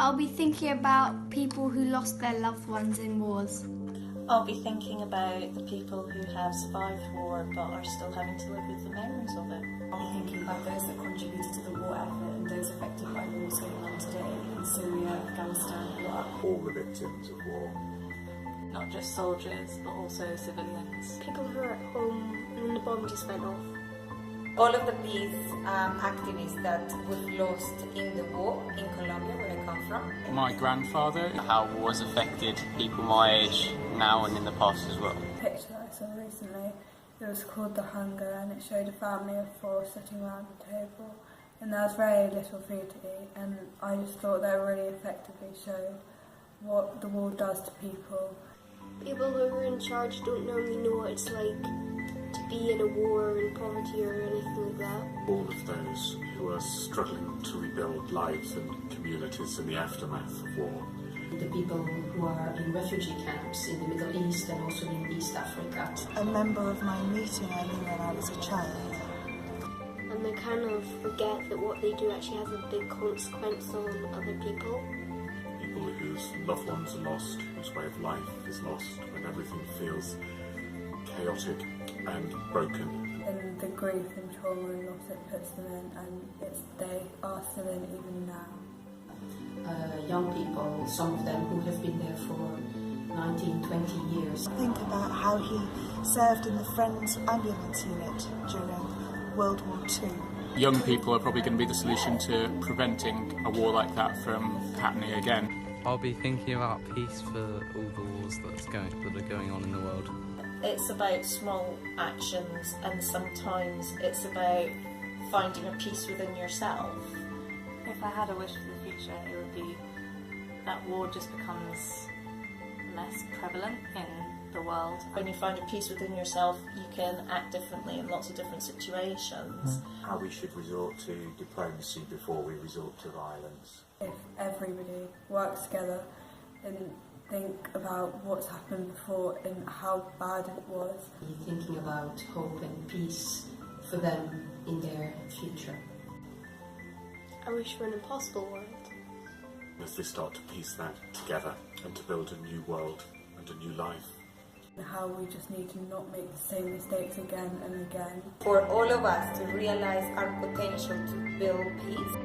I'll be thinking about people who lost their loved ones in wars. I'll be thinking about the people who have survived war but are still having to live with the memories of it. I'll be thinking about those that contributed to the war effort and those affected by wars going on today in Syria, Afghanistan, Iraq. All the victims of war. Not just soldiers but also civilians. People who are at home and the bomb just went off. All of the peace activists that we've lost in the war in Colombia, where I come from. My grandfather. How wars affected people my age now and in the past as well. A picture that I saw recently, it was called The Hunger, and it showed a family of 4 sitting around the table, and there was very little food to eat, and I just thought that really effectively showed what the war does to people. People who are in charge don't normally know what it's like to be in a war and poverty or anything like that. All of those who are struggling to rebuild lives and communities in the aftermath of war. The people who are in refugee camps in the Middle East and also in East Africa. A member of my meeting I knew when I was a child. And they kind of forget that what they do actually has a big consequence on other people. People whose loved ones are lost, whose way of life is lost, when everything feels chaotic and broken. And the grief and trauma and loss it puts them in, and they are still in even now. Young people, some of them who have been there for 19, 20 years. Think about how he served in the Friends Ambulance Unit during World War II. Young people are probably going to be the solution to preventing a war like that from happening again. I'll be thinking about peace for all the wars that are going on in the world. It's about small actions, and sometimes it's about finding a peace within yourself. If I had a wish for the future, it would be that war just becomes less prevalent in the world. When you find a peace within yourself, you can act differently in lots of different situations. How we should resort to diplomacy before we resort to violence. If everybody works together and think about what's happened before and how bad it was. Thinking about hope and peace for them in their future. I wish for an impossible world. As they start to piece that together and to build a new world and a new life. And how we just need to not make the same mistakes again and again. For all of us to realize our potential to build peace.